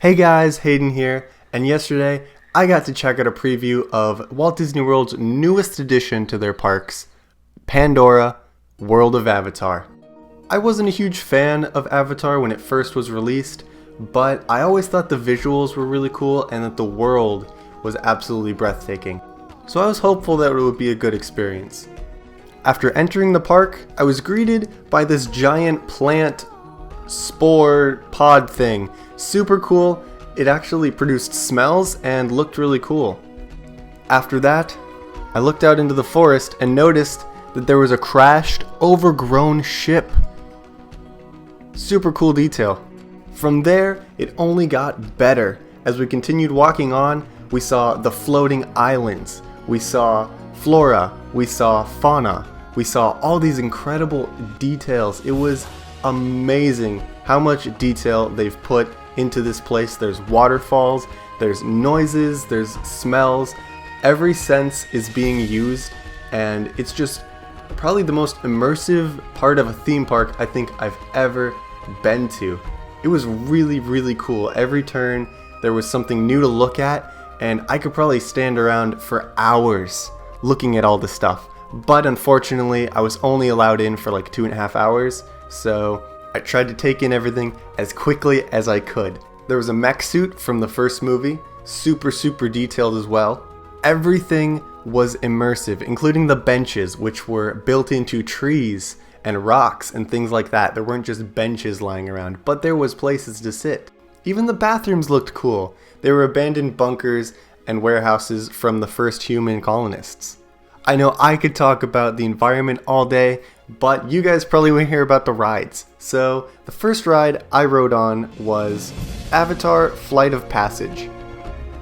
Hey guys, Hayden here, and yesterday I got to check out a preview of Walt Disney World's newest addition to their parks, Pandora, World of Avatar. I wasn't a huge fan of Avatar when it first was released, but I always thought the visuals were really cool and that the world was absolutely breathtaking. So I was hopeful that it would be a good experience. After entering the park, I was greeted by this giant plant spore pod thing. Super cool. It actually produced smells and looked really cool. After that, I looked out into the forest and noticed that there was a crashed, overgrown ship. Super cool detail. From there, it only got better. As we continued walking on, we saw the floating islands. We saw flora. We saw fauna. We saw all these incredible details. It was amazing how much detail they've put into this place. There's waterfalls, there's noises, there's smells. Every sense is being used, and it's just probably the most immersive part of a theme park I think I've ever been to. It was really, really cool. Every turn there was something new to look at, and I could probably stand around for hours looking at all the stuff. But unfortunately, I was only allowed in for like 2.5 hours, so I tried to take in everything as quickly as I could. There was a mech suit from the first movie, super detailed as well. Everything was immersive, including the benches, which were built into trees and rocks and things like that. There weren't just benches lying around, but there was places to sit. Even the bathrooms looked cool. They were abandoned bunkers and warehouses from the first human colonists. I know I could talk about the environment all day, but you guys probably want to hear about the rides. So the first ride I rode on was Avatar Flight of Passage.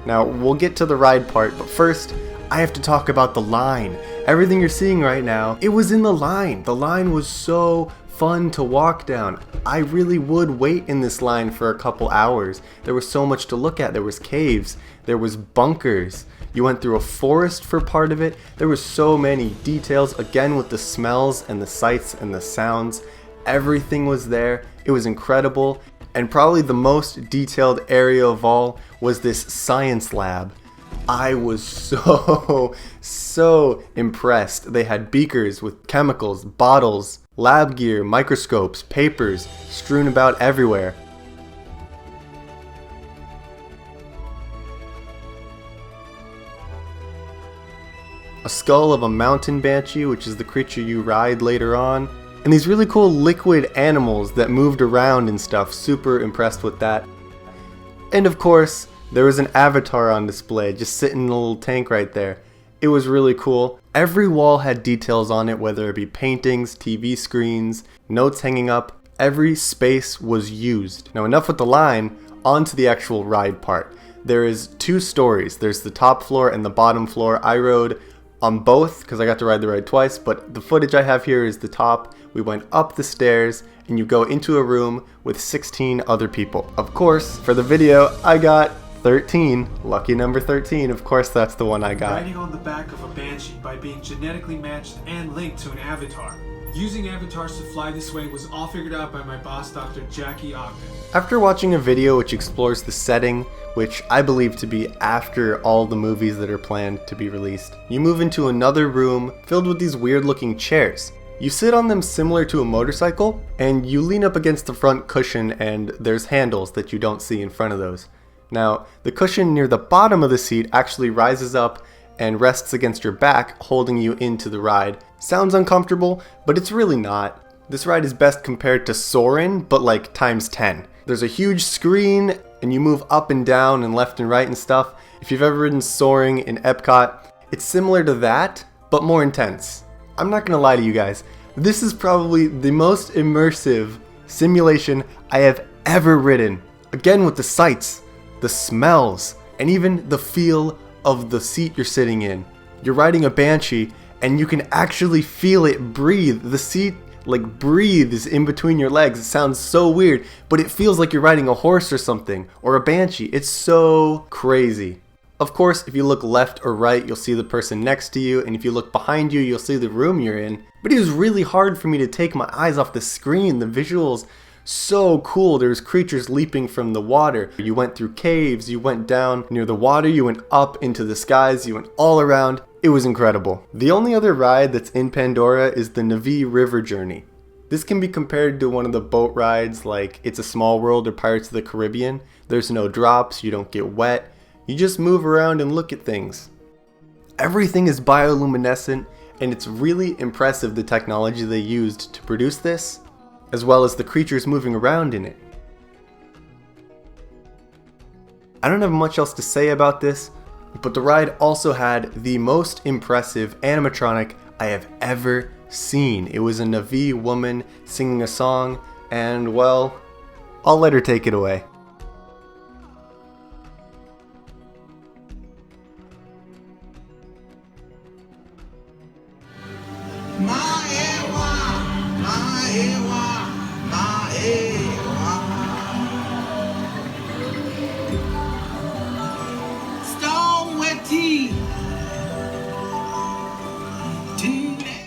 Now we'll get to the ride part, but first I have to talk about the line. Everything you're seeing right now, it was in the line. The line was so fun to walk down. I really would wait in this line for a couple hours. There was so much to look at. There was caves, there was bunkers. You went through a forest for part of it. There were so many details, again with the smells and the sights and the sounds. Everything was there. It was incredible. And probably the most detailed area of all was this science lab. I was so impressed. They had beakers with chemicals, bottles, lab gear, microscopes, papers strewn about everywhere. A skull of a mountain banshee, which is the creature you ride later on, and these really cool liquid animals that moved around and stuff. Super impressed with that. And of course, there was an avatar on display, just sitting in a little tank right there. It was really cool. Every wall had details on it, whether it be paintings, TV screens, notes hanging up. Every space was used. Now enough with the line, on to the actual ride part. There is 2 stories. There's the top floor and the bottom floor. I rode on both because I got to ride the ride twice, but the footage I have here is the top. We went up the stairs and you go into a room with 16 other people. Of course, for the video, I got 13. Lucky number 13. Of course, that's the one I got. Riding on the back of a banshee by being genetically matched and linked to an avatar. Using avatars to fly this way was all figured out by my boss, Dr. Jackie Ogden. After watching a video which explores the setting, which I believe to be after all the movies that are planned to be released, you move into another room filled with these weird looking chairs. You sit on them similar to a motorcycle, and you lean up against the front cushion and there's handles that you don't see in front of those. Now, the cushion near the bottom of the seat actually rises up and rests against your back, holding you into the ride. Sounds uncomfortable, but it's really not. This ride is best compared to Soarin', but like times 10. There's a huge screen, and you move up and down and left and right and stuff. If you've ever ridden Soaring in Epcot, it's similar to that, but more intense. I'm not gonna lie to you guys, this is probably the most immersive simulation I have ever ridden. Again with the sights, the smells, and even the feel of the seat you're sitting in. You're riding a banshee and you can actually feel it breathe. The seat like breathes in between your legs. It sounds so weird, but it feels like you're riding a horse or something, or a banshee. It's so crazy. Of course, if you look left or right, you'll see the person next to you, and if you look behind you, you'll see the room you're in. But it was really hard for me to take my eyes off the screen. The visuals so cool. There's creatures leaping from the water. You went through caves, you went down near the water, you went up into the skies, you went all around. It was incredible. The only other ride that's in Pandora is the Navi River Journey. This can be compared to one of the boat rides like It's a Small World or Pirates of the Caribbean. There's no drops, you don't get wet, you just move around and look at things. Everything is bioluminescent, and it's really impressive the technology they used to produce this, as well as the creatures moving around in it. I don't have much else to say about this, but the ride also had the most impressive animatronic I have ever seen. It was a Navi woman singing a song, and well, I'll let her take it away.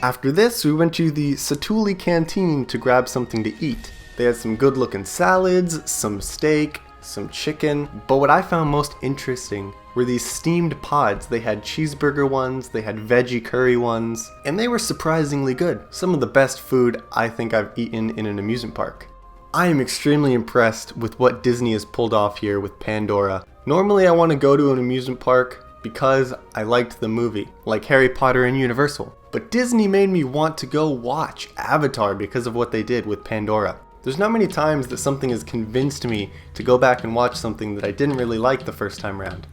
After this, we went to the Satuli Canteen to grab something to eat. They had some good looking salads, some steak, some chicken, but what I found most interesting were these steamed pods. They had cheeseburger ones, they had veggie curry ones, and they were surprisingly good. Some of the best food I think I've eaten in an amusement park. I am extremely impressed with what Disney has pulled off here with Pandora. Normally I want to go to an amusement park because I liked the movie, like Harry Potter and Universal. But Disney made me want to go watch Avatar because of what they did with Pandora. There's not many times that something has convinced me to go back and watch something that I didn't really like the first time around.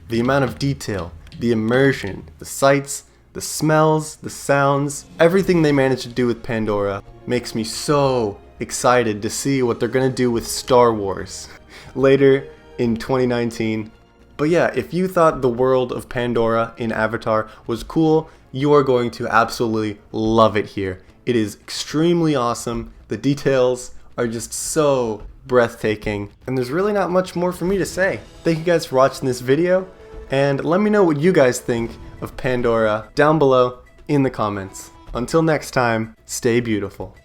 The amount of detail, the immersion, the sights, the smells, the sounds, everything they managed to do with Pandora makes me so excited to see what they're gonna do with Star Wars later in 2019. But yeah, if you thought the world of Pandora in Avatar was cool, you are going to absolutely love it here. It is extremely awesome. The details are just so breathtaking, and there's really not much more for me to say. Thank you guys for watching this video, and let me know what you guys think of Pandora down below in the comments. Until next time, stay beautiful.